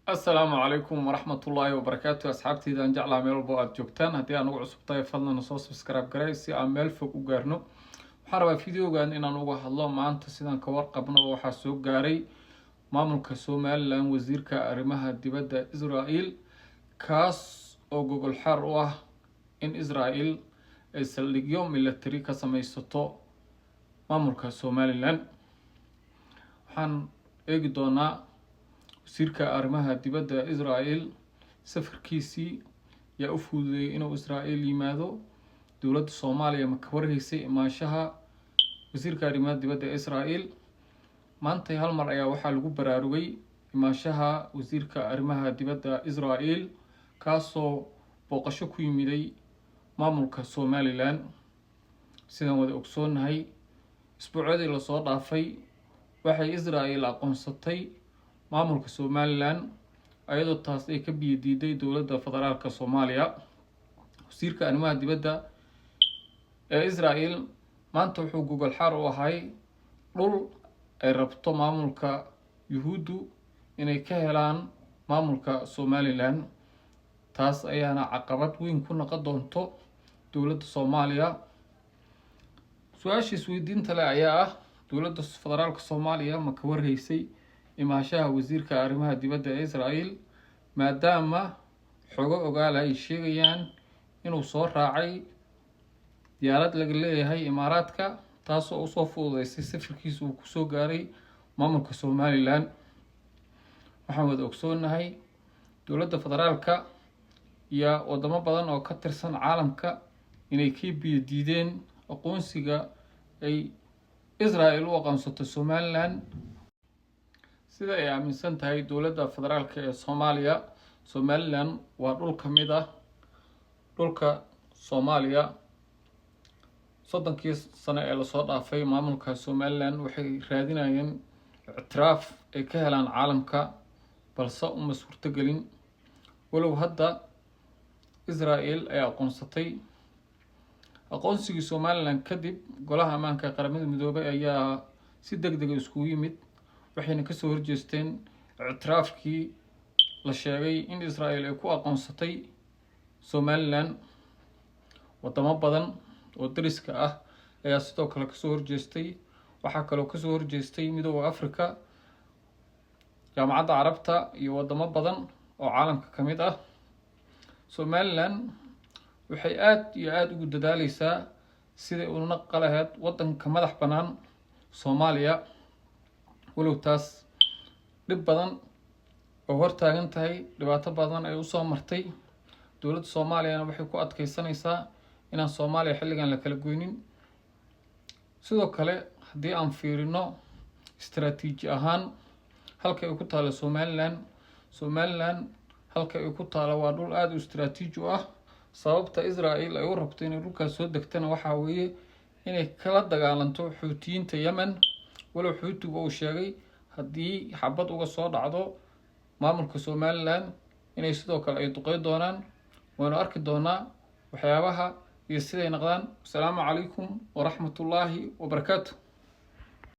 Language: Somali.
السلام عليكم ورحمة الله وبركاته أصحابتي إذا نجعل ميل بواد جوكتان هدي أنا عصب طيب فضلنا نصوص سبسكرايب جراي سي ميل فوق وجارنو وحرب فيديو جان إن أنا وجه الله مع أنت سيدان كوار قبنا وحاسوق جاري مملكة سومال لان وزير كأرمها الدبادة إسرائيل كاس أو جوجل حروة إن إسرائيل اليوم اللي التريكة سميستو مملكة سومال لان حن إجدونا wasiirka arrimaha dibadda Israel safarkiisii yaa u fududeeyay inuu Israel yimaado dowladda Soomaaliya ma ka warhaysay imaanshaha wasiirka arrimaha dibadda Israel maanta hal mar ayaa waxaa lagu baraarugay imaanshaha wasiirka arrimaha dibadda Israel kaasoo booqasho ku yimiday maamulka Somaliland sidaan wada ogsoonahay isbuucadii la soo dhaafay waxay Israel aqoonsatay maamulka Somaliland ayadoo taas ay ka biyadiiday dowladda federaalka Soomaaliya wasiirka arrimaha dibadda ee Israel maanta wuxuu gogol xaar u ahay dhul ay rabto maamulka Yuhuuddu inay ka helaan maamulka Somaliland taas ayaana caqabad weyn ku noqon doonto dowladda Soomaaliya su'aashiis weydiinta leh ayaa ah dowladda federaalka Soomaaliya ma ka warhaysay imaashaha wasiirka arrimaha dibadda ee Israel maadaama xogo ogaal ay sheegayaan inuu soo raacay diyaarad laga leeyahay Imaaraadka taasoo u soo fududeysay safarkiisa uu ku soo gaaray maamulka Somaliland waxaan wada ogsoonahay dowladda federaalka iyo wadamo badan oo ka tirsan caalamka inay ka biyadiideen aqoonsiga ay Israel u aqoonsato Somaliland sida ay aaminsan tahay dowladda federaalka ee Soomaaliya Somaliland waa dhul ka mid ah dhulka Soomaaliya soddonkii sano ee la soo dhaafay maamulka Somaliland waxay raadinayeen ictiraaf ay ka helaan caalamka balse uma suurtagelin walow hadda Israel ay aqoonsatay aqoonsigii Somaliland kadib golaha ammaanka ee qaramada midoobay ayaa si degdeg ah isku yimid waxayna ka soo horjeesteen ictiraafkii la sheegay in Israel ay ku aqoonsatay Somaliland wadamo badan oo dariska ah ayaa sidoo kale ka soo horjeestay waxaa kaloo ka soo horjeestay midowga Afrika jaamacadda Carabta iyo wadamo badan oo caalamka ka mid ah Somaliland waxay aad iyo aad ugu dadaaleysaa sidii uu naqal lahayd wadanka madax bannaan Soomaaliya walow taas dhib badan oo hortaagan tahay dhibaato badan ay u soo martay dowladda Soomaaliya waxay ku adkeysanaysaa inaan Soomaaliya xilligan la kala goynin sidoo kale haddii aan fiirino istiraatiiji ahaan halka ay ku taalo Somaliland halka ay ku taalo waa dhul aad u istiraatiiji u ah sababta Israel ay u rabto inay dhulkaas soo degtana waxa weeye inay kala dagaalanto Xuutiyiinta Yemen walow Xuutigu uu sheegay haddii xabad uga soo dhacdo maamulka Somaliland inay sidoo kale ay duqeyn doonaan waana arki doonaa waxyaabaha iyo siday noqdaan. Assalaamu calaykum waraxmatullaahi wabarakaatuh.